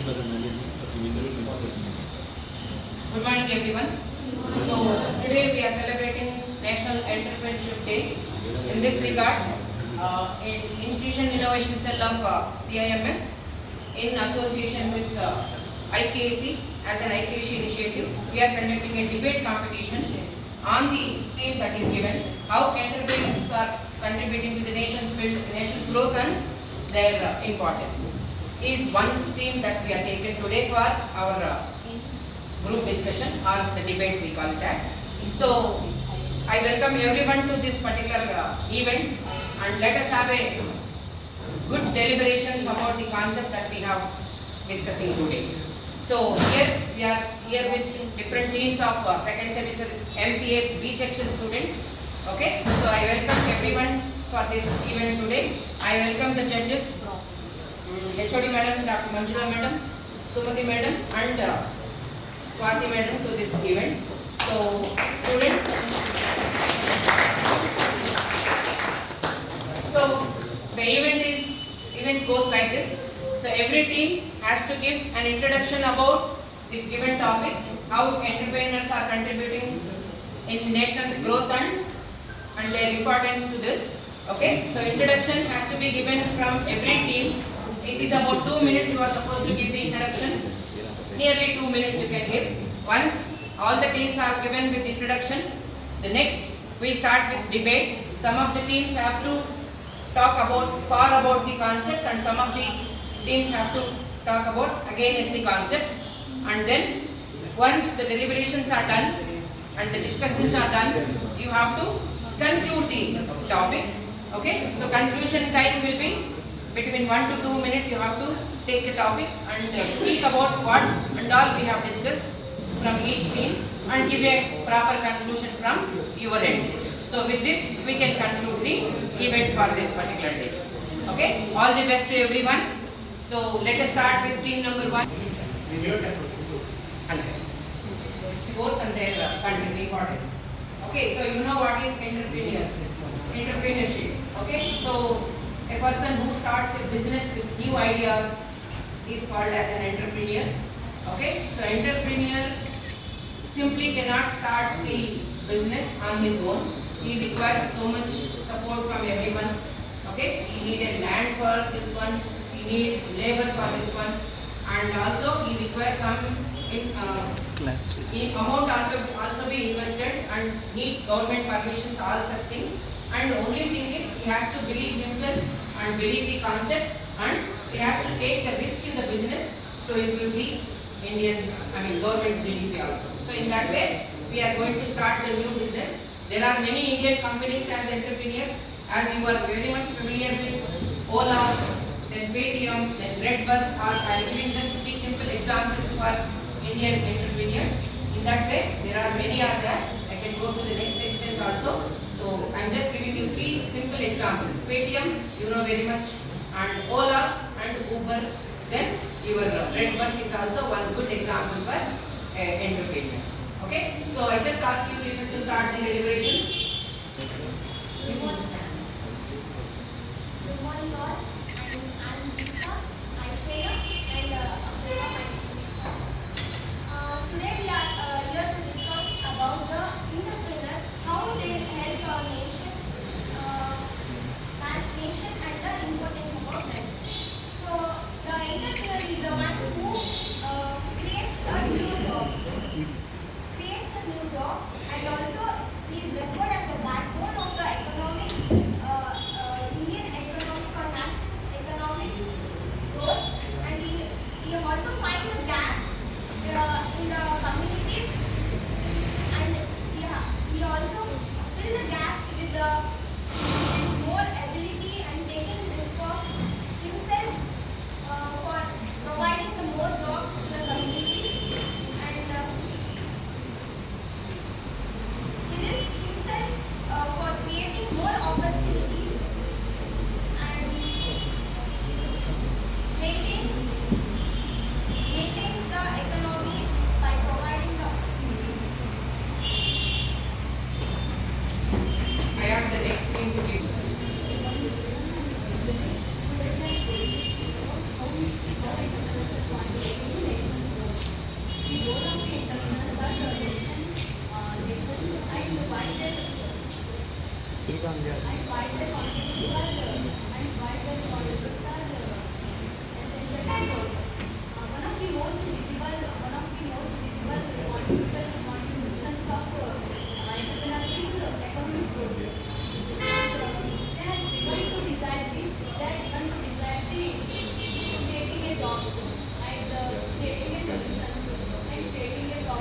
Good morning everyone. So today we are celebrating National Entrepreneurship Day. In this regard, in Institution Innovation Cell of CIMS in association with IKC as an IKC initiative, we are conducting a debate competition on the theme that is given, how entrepreneurs are contributing to the nation's growth and their importance. Is one theme that we are taken today for our group discussion or the debate we call it as. So I welcome everyone to this particular event, and let us have a good deliberations about the concept that we have discussing today. So here we are here with different teams of second semester MCA B section students. Okay, so I welcome everyone for this event today. I welcome the judges, HOD madam, Dr. Manjula madam, Sumati madam and Swati madam to this event. So students, so the event goes like this. So every team has to give an introduction about the given topic, how entrepreneurs are contributing in nation's growth and their importance to this. Okay, so introduction has to be given from every team. It is about 2 minutes you are supposed to give the introduction. Nearly 2 minutes you can give. Once all the teams are given with introduction, the next we start with debate. Some of the teams have to talk about the concept, and some of the teams have to talk about against the concept. And then once the deliberations are done and the discussions are done, you have to conclude the topic. Okay, so conclusion time will be between 1 to 2 minutes. You have to take the topic and speak about what and all we have discussed from each team and give a proper conclusion from your end. So with this we can conclude the event for this particular day. Okay, all the best to everyone. So let us start with team number 1. Both and their content importance. Okay, so you know what is entrepreneurship. Okay, so a person who starts a business with new ideas is called as an entrepreneur. Okay, so entrepreneur simply cannot start the business on his own. He requires so much support from everyone. Okay, he need a land for this one, he need labor for this one, and also he requires some amount also be invested and need government permissions, all such things. And the only thing is he has to believe himself and believe the concept, and he has to take the risk in the business to improve the government GDP also. So in that way we are going to start the new business. There are many Indian companies as entrepreneurs, as you are very much familiar with Ola, then Paytm, then Redbus. I am giving just 3 simple examples for Indian entrepreneurs. In that way there are many are there. I can go to the next extent also. So I am just giving you 3 simple examples. Paytm, you know very much, and Ola and Uber. Then your Redbus is also one good example for entrepreneur. Okay, so I just ask you people to start the deliberations. Good morning all. I'm Deepika, Aishwarya and Apurva. Today we are here to discuss about the entrepreneur, how they help our nation and the importance about them. So the entrepreneur is the one who creates a new job, and also he is referred as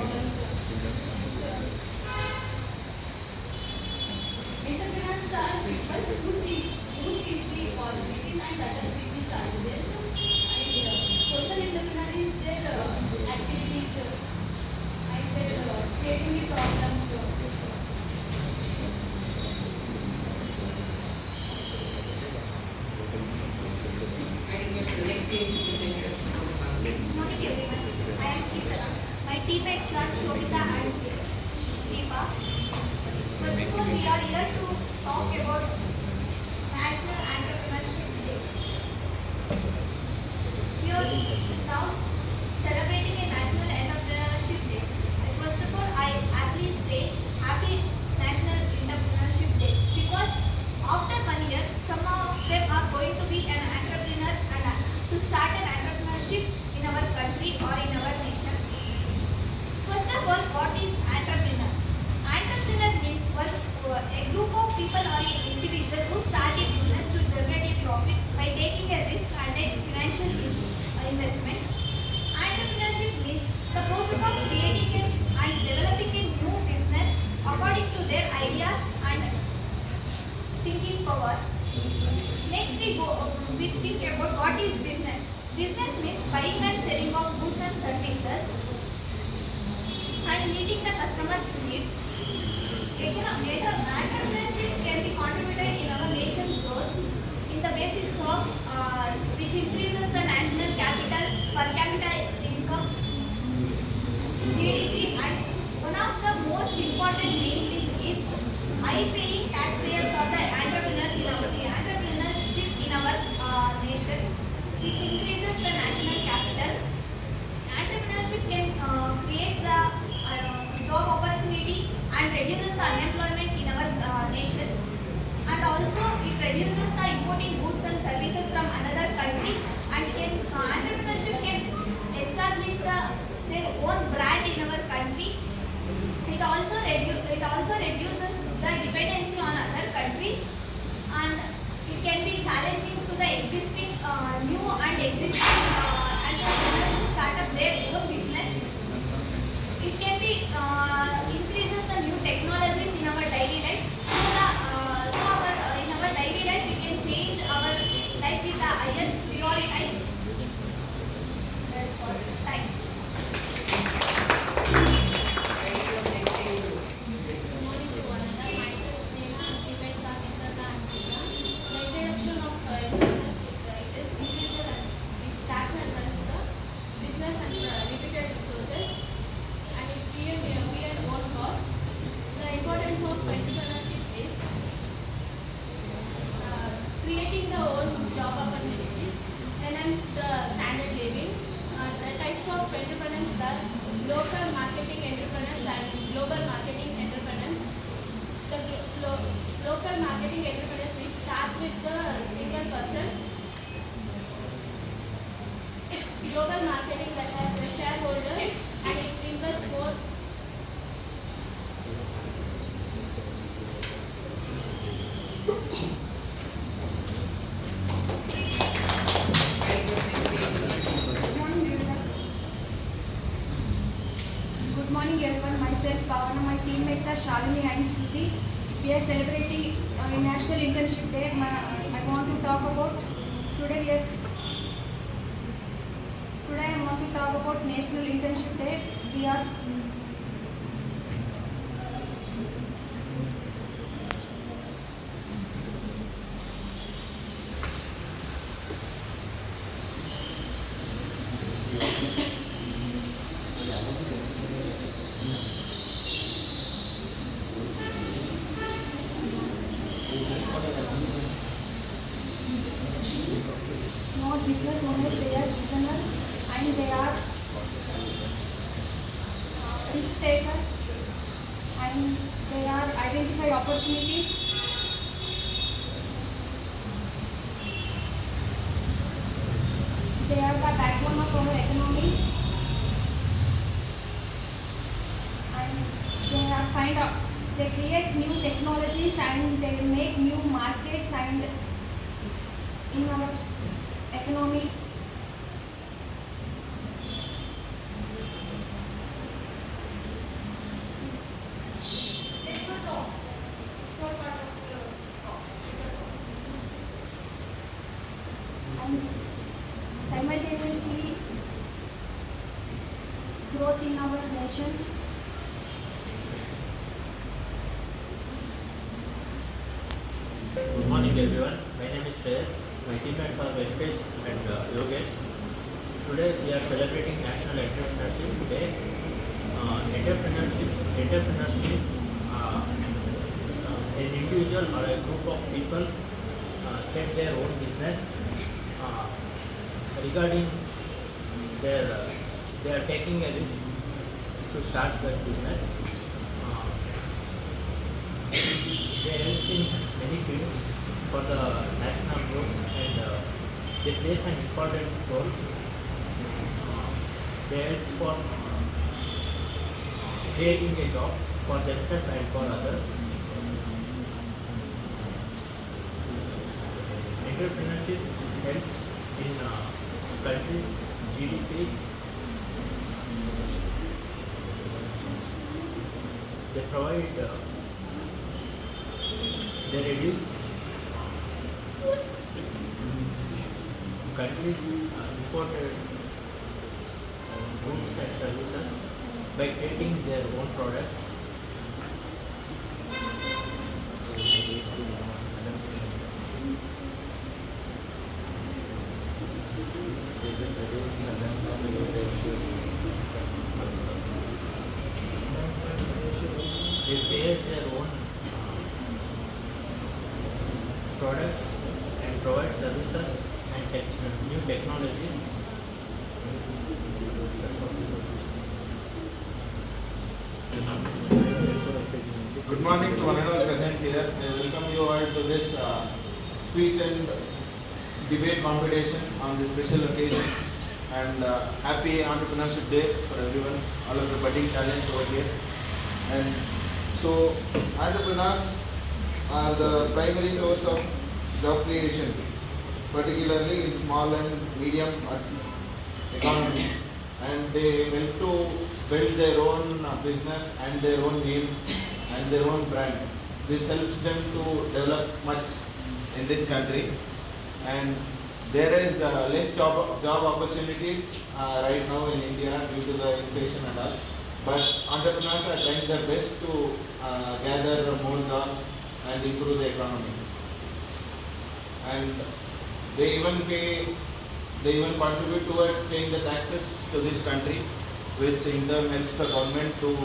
problems. Entrepreneurs are people who see the possibilities and others see the challenges. And social entrepreneur is their activities and their creating the problems. I request the next team with the introduction to the council. Morning everyone. I am Srikala. My teammates are Shobita and Deepa. First of all, we are here to talk about National Entrepreneurship Day. We are now celebrating a National Entrepreneurship Day. First of all, I happily say Happy National Entrepreneurship Day because after 1 year, some of them are going to be an entrepreneur and to start an entrepreneurship in our country or in our nation. First of all, what is entrepreneur? Entrepreneur means a group of people or an individual who start a business to generate a profit by taking a risk and a financial investment. Entrepreneurship means the process of creating and developing a new business according to their ideas and thinking power. Next we think about what is business. Business means buying and selling of goods and services and meeting the customer's needs. Entrepreneurship can be contributed in our nation's growth in the basis of which increases the national capital per capita income, GDP, and one of the most important main thing is high paying taxpayers for the entrepreneurship in our nation, which increases the national capital. Entrepreneurship can create the job opportunity and reduces the unemployment in our nation, and also it reduces the importing goods and services from another country, and entrepreneurship can establish their own brand in our country. It also reduces the dependency on other countries, and it can be challenging to the existing new and existing entrepreneurs to start up their own business. It can be increases the new technologies in our daily life. In our daily life we can change our life with the highest prioritize. That's all. Thank you. I request next team to Good morning to one another. Myself, Sneha, and teammates are Nisarga and Pooja. The introduction of entrepreneurs is it is individual and it starts and runs the business and limited resources, and it create own cost. The importance of entrepreneurship is creating the own job opportunities, enhance the standard living. The types of entrepreneurs are local marketing entrepreneurs and global marketing entrepreneurs. The local marketing entrepreneurs, it starts with the single person. Global marketing that has the shareholders and it invests more. I request next team to Good morning everyone, myself Pavana, my teammates are Shalini and Shruti. We are celebrating National Internship Day. I want to talk about today I want to talk about National Internship Day. We are not business owners, they are business and they are risk takers and they are identify opportunities. They are the backbone of our economy and they create new technologies and they make new markets and in our economy. growth in our nation. Good morning everyone. My name is Shreyas. My teammates are Venkatesh and Yogesh. Today we are celebrating National Entrepreneurship Day. Entrepreneurs means an individual or a group of people set their own business. Regarding they are taking a risk to start their business. They help in many fields for the national growth and they play an important role. They help for creating a job for themselves and for others. Entrepreneurship helps in countries' GDP. They provide they reduce countries' imported goods and services by creating their own products. They create their own products and provide services and new technologies. Good morning to one and all present here. I welcome you all to this speech and debate competition on this special occasion. And happy Entrepreneurship Day for everyone, all of the budding talents over here. And so entrepreneurs are the primary source of job creation, particularly in small and medium economy. And they help to build their own business and their own name and their own brand. This helps them to develop much in this country. And there is less job opportunities right now in India due to the inflation and all. But entrepreneurs are trying their best to gather more jobs and improve the economy. And they even contribute towards paying the taxes to this country, which in turn helps the government to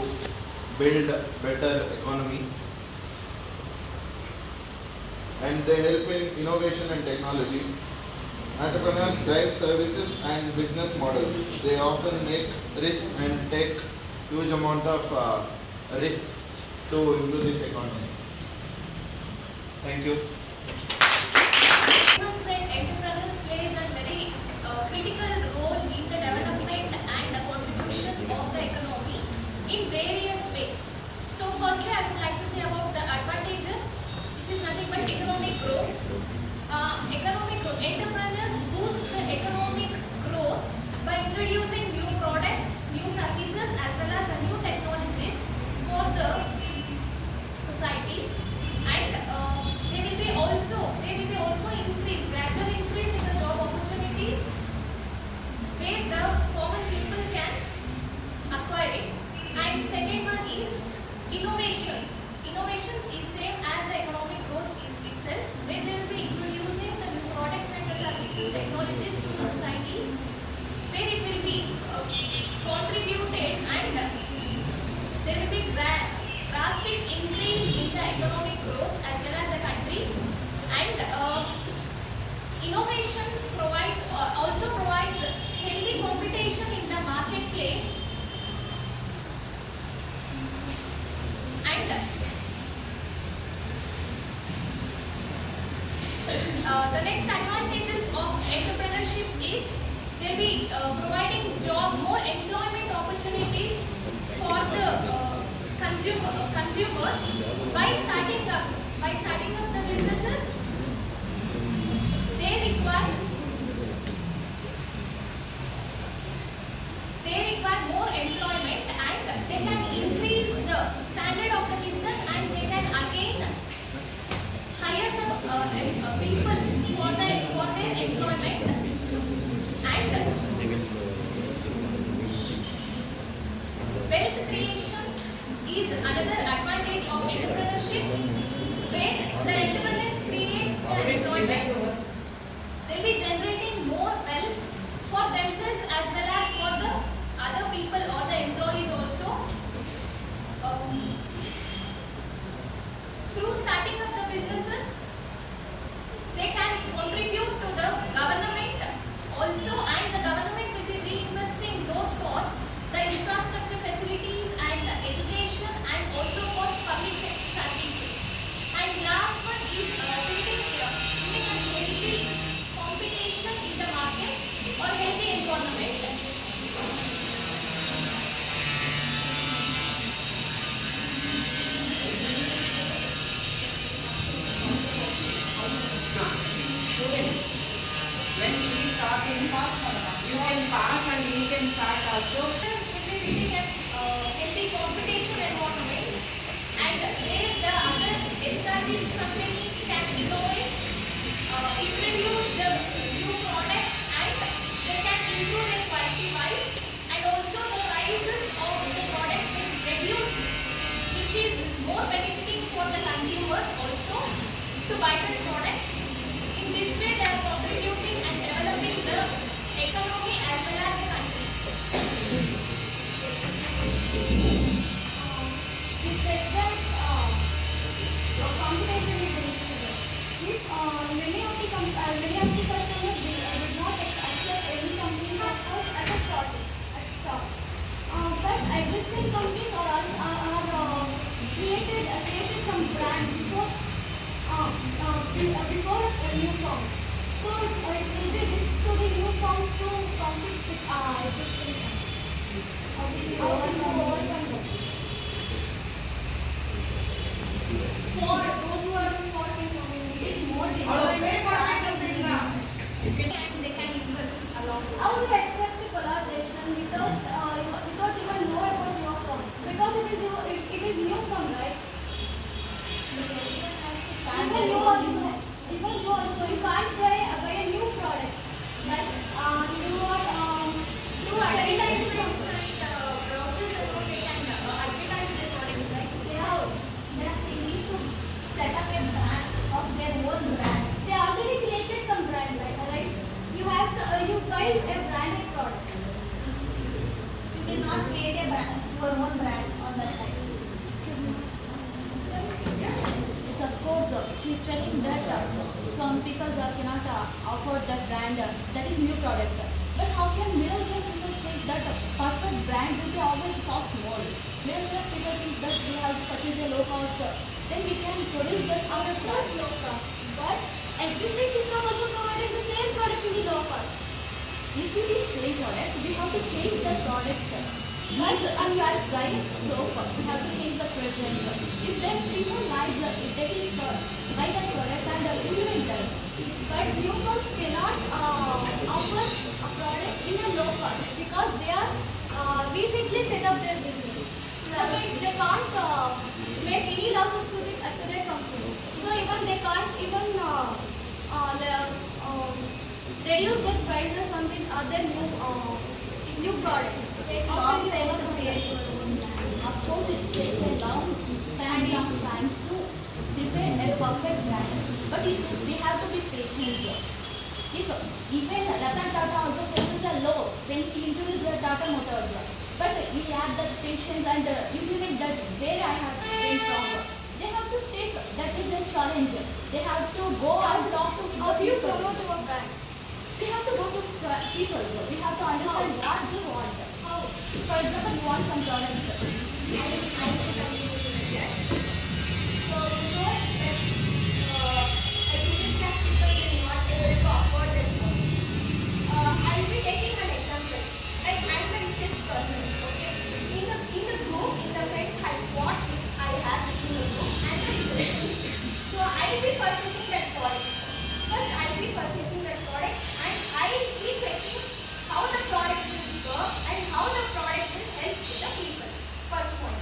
build better economy. And they help in innovation and technology. Entrepreneurs drive services and business models. They often make risk and take huge amount of risks to improve this economy. Thank you. Women said entrepreneurs plays a very critical role in the development and the contribution of the economy in various ways. So firstly, I would like to say about the advantages, which is nothing but economic growth. Entrepreneurs boost the economic growth by introducing new products, new services, as well as new technologies for the society. And there will be also gradual increase in the job opportunities where the common people can acquire it. And second one is innovations. Innovations is same as the economic growth is itself, where they will be introducing the new products and the services, technologies to the societies, where it will be contributed and there will be drastic increase in the economic growth as well as the country. And innovations also provides healthy competition in the marketplace. And the next advantages of entrepreneurship is they'll be providing more employment opportunities for the consumers by starting up the businesses. They require more employment, and they can increase the standard of the business, and they can again hire the people for their employment. And is another advantage of entrepreneurship. When the entrepreneurs creates Students, listen employment, to her. they'll be generating more wealth for themselves as well as for the other people or the employees also. Through starting up the businesses, they can contribute to the government also, and the government will be reinvesting those for the infrastructure facilities and the education and also for public services. And last one is building a healthy competition in the market or healthy environment. Students, when we start in you can pass and you can start also. Students will be building a healthy competition environment, and where the other established companies can innovate, introduce the new products, and they can improve their quality wise, and also the prices of the product is reduced, which is more benefiting for the consumers also to buy this product. In this way, they are contributing and developing the economy as well as the country. You said that competition is initiative. If many of the customers did not accept any company offers at a start. But existing companies are created some brand before new firms. So it will be risk to the new firms to compete with existing companies. How do you overcome that? For those who are working It is more and they can invest a lot. How will you accept the collaboration without even know about your firm? Because it is new firm, right? Even you also, you can't buy a new product. Like you are Through advertisements and brochures and all, they can advertise their products, right? they need to set up a brand of their own brand. They already created some brand, right? You have to you buy a branded product. You cannot create your own brand on that time. Yes, of course. She's telling that some people cannot afford that brand. That is new product. But how can middle class people think that perfect brand will be always cost more? Middle class people think that we have to purchase a low cost. Then we can produce that ourselves low cost. But existing system also providing the same product in the low cost. If we need same product, we have to change the product. Like if you are buying soap, we have to change the fragrance. If then people like if they will buy that product and implement that. But new firms cannot offer a product in a low cost because they are recently set up their business. So they can't make any losses to their company. So even they can't even reduce their prices on the other new products. How can you overcome it? Of course, it takes a long time to prepare a perfect brand, but we have to be patient. If even Ratan Tata also faces a low when he introduced the Tata Motors, but he had that patience and implement that where I have been from. They have to take that is a challenge. They have to go and talk to How do you people. promote your brand? We have to go to people. So we have to understand what they want. How? For example, you want some product. I will continue with that. So, you know that a middle class people will not able to afford their phone. I will be taking an example. Like I am the richest person, okay? In the group, in the friends I want, I have in the group, I am the richest person. So I will be purchasing that product. First, I will be purchasing that product, and I will be checking how the product will work and how the product will help the people. First point.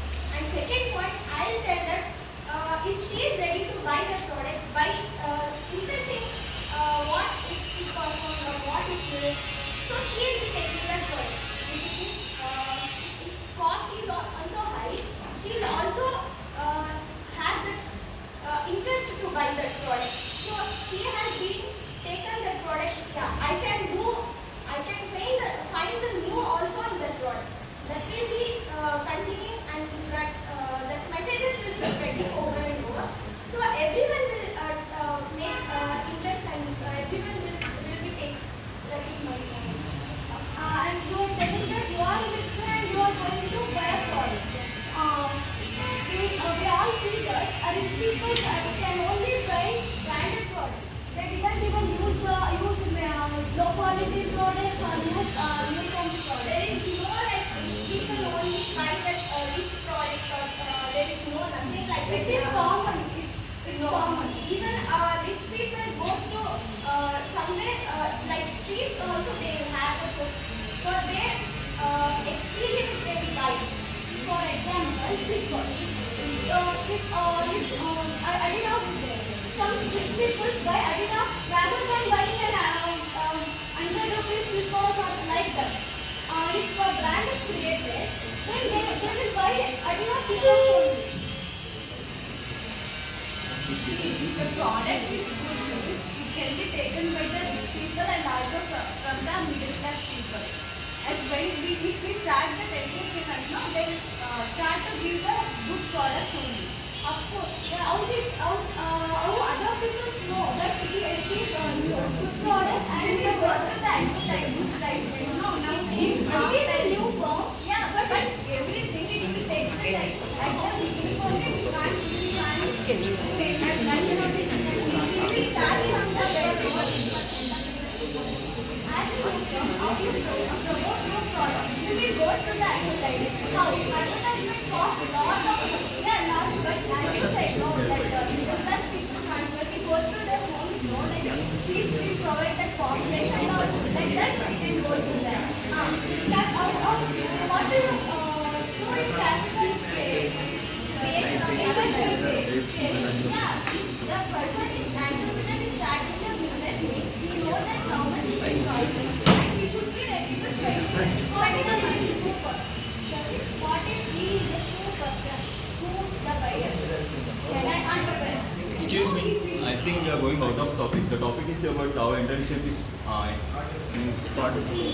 low quality products or new kind of products. There is no like rich people only buy that rich product or there is no nothing like that. It is common. It's No, common. even rich people goes to somewhere like streets also they will have a cook. For their experience they will buy. For example, Adidas, some rich people buy Adidas rather than buying an 100 rupees slippers or like that. If a brand is created, then they will buy Adidas slippers only. If the product is good means it can be taken by the rich people and also from the middle class people. And if we start the entrepreneurs, no, they will start to give the good products only. Of course, how other people know that it is good product And and we go through the advertisement. No, now it is a new form. Yeah, but everything it will take the time. At the beginning only we can't use time. We will start from the basic. As you promote your product, We will go to the advertisement. how Advertisement costs a lot of but as you said, no, that middle class people can't. But we go to their homes, no, like we provide that pamphlets and all. Like that we can go to them. what do you do is capital Creation of creation. Yeah, if the person is entrepreneur is starting a business means he knows that how much it will cost and he should be ready to spend. What is the 2%? What if he is the 2% who the buyer can entrepreneur? Excuse me, I think we are going out of topic. The topic is about how internship is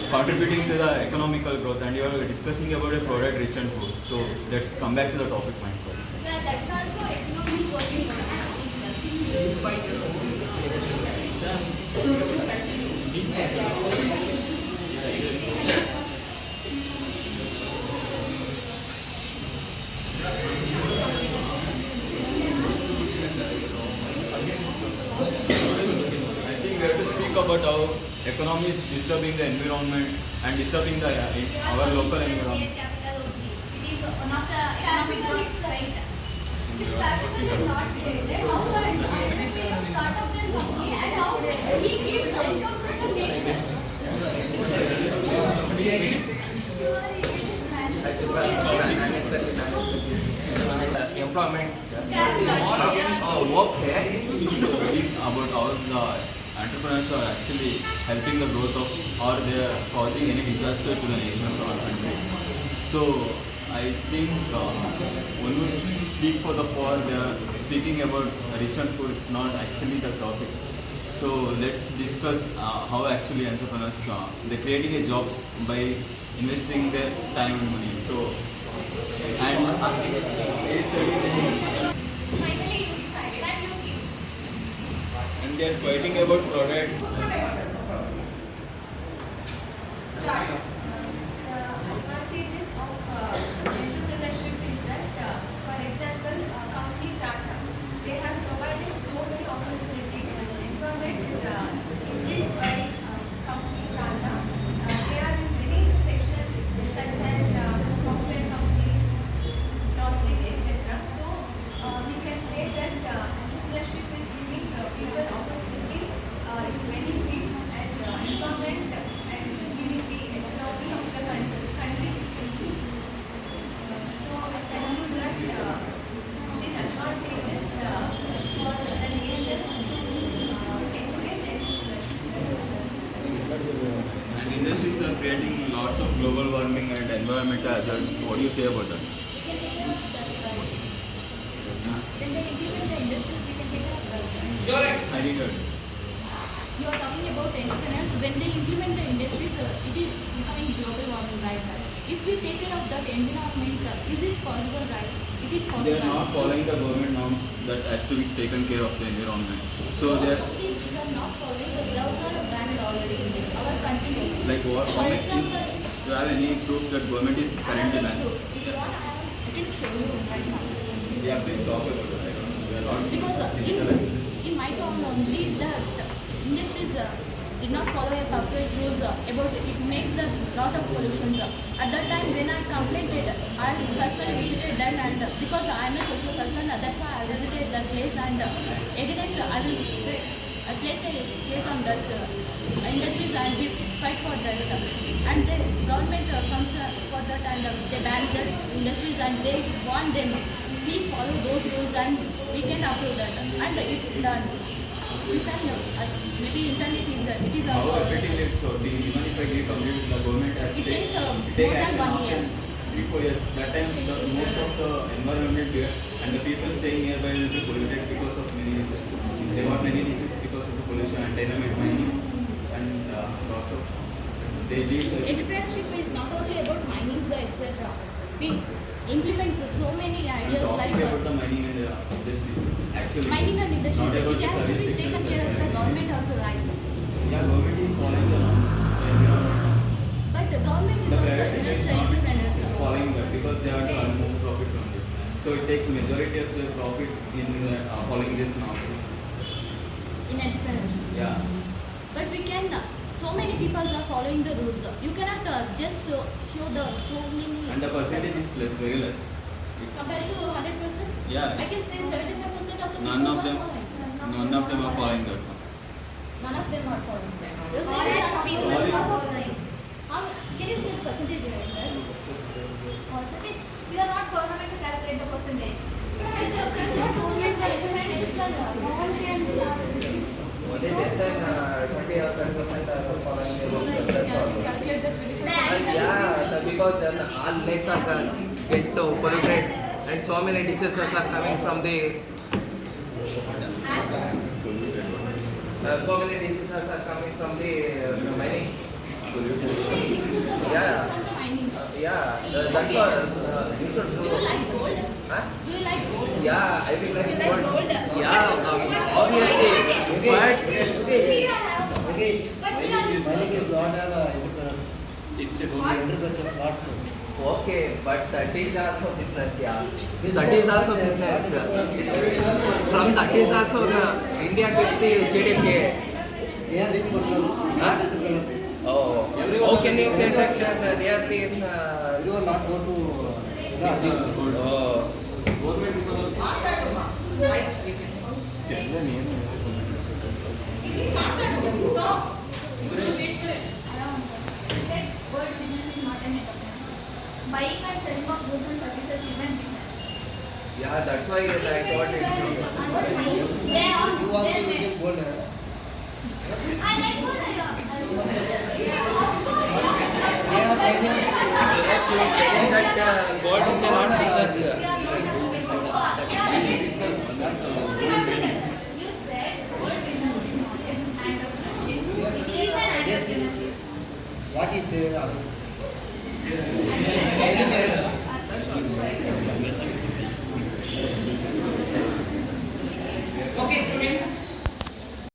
contributing to the economical growth, and you are discussing about a product rich and poor. So let's come back to the topic point first. Yeah, that's also economic position. I think we have to speak about how economy is disturbing the environment and disturbing the our local environment. Capital only. It is one of the economic works, right? If capital is not created, how can entrepreneur start up their company and how he gives income to the nation? Employment work here. About how the entrepreneurs are actually helping the growth of or they are causing any disaster to the nation or our country. So I think when we speak for the poor, they are speaking about rich and poor. It's not actually the topic. So let's discuss how actually entrepreneurs they're creating a jobs by investing their time and money. So and Finally, you decided and you give. and they are fighting about product. Start. The advantages of entrepreneurship is that, for example, company Tata, they have provided so many opportunities and employment is increased by company Tata. They are in many sections such as software companies, logic, etc. So we can say that entrepreneurship is giving people opportunity in many fields and employment and GDP economy of the country is improved. So I conclude that these advantages for the nation to encourage entrepreneurship. And industries are creating lots of global warming and environmental hazards. What do you say about that? We can take care of that, right? When they implement the industries, we can take care of that, right? You're right. I did heard. You are talking about entrepreneurs. When they implement the industries, it is becoming global warming, right? If we take care of that environment, is it possible, right? It is possible. They are not following the government norms that has to be taken care of the environment. So they are Companies which are not following the gloves are banned already in our country. like what? For example, Do you have any proof that government is currently another banned? proof. If you want, I can show you right now. Yeah, please talk about it. I don't know. We are not Because in my town only the industries did not follow a perfect rules about it makes a lot of pollutions. At that time when I complained, I personally visited them and because I am a social person, that's why I visited that place and against I will place a case on that industries and we fight for that. And the government comes for that and they ban that industries and they want them please follow those rules and we can approve that. And if done, you can maybe internet is it is How also everything is so even if I give complaint, the government has it to takes take more than action 1 year. after 3-4 years. That time most of the environment here and the people staying nearby will be polluted because of many diseases. They got many diseases because of the pollution and dynamite mining and lots of they leave the Entrepreneurship is not only about mining etc. We implement so many ideas like talking about the mining and industries. Actually, mining and not industries. about It the has to service be sectors taken that care of we the are government also, right? Yeah, government is following the norms, the environment norms. But the government is The also private sector is against not entrepreneurs. following that because they have to earn more profit from it. So it takes majority of the profit in following these norms. In entrepreneurship. Yeah. But we can, so many people are following the rules. You cannot just show the so many. And the percentage is less, very less. Compared to 100%? Yeah. I can say 75% of the None people of are them, following. none of them are following that. None of them are following. You say All that as people Sorry. are following. Can you say the percentage here? Percentage? We are not government to calculate the percentage. Only less than 20 or 30% are following the rules. That's all. Calculate the 25%. Yeah, because then all lakes are get polluted and so many diseases are coming from the so many diseases are coming from the mining. Yeah. From the mining. That's all. You should Do do. you like gold? Huh? Do you like gold? Yeah, I will like You like gold? Yeah, obviously. But But we are okay, but that is also business, yeah. That is also business. From that is also India gets the GDP. Huh? Oh, how can you say that they are the? You are not go to. Oh. buying and selling of goods and services is a business. Yeah, that's why I thought it's. They are. You also using gold. I like gold. They are mining. Yes, you say that gold is a not business. You said gold business is not an entrepreneurship. Yes. It is an Yes. entrepreneurship. What is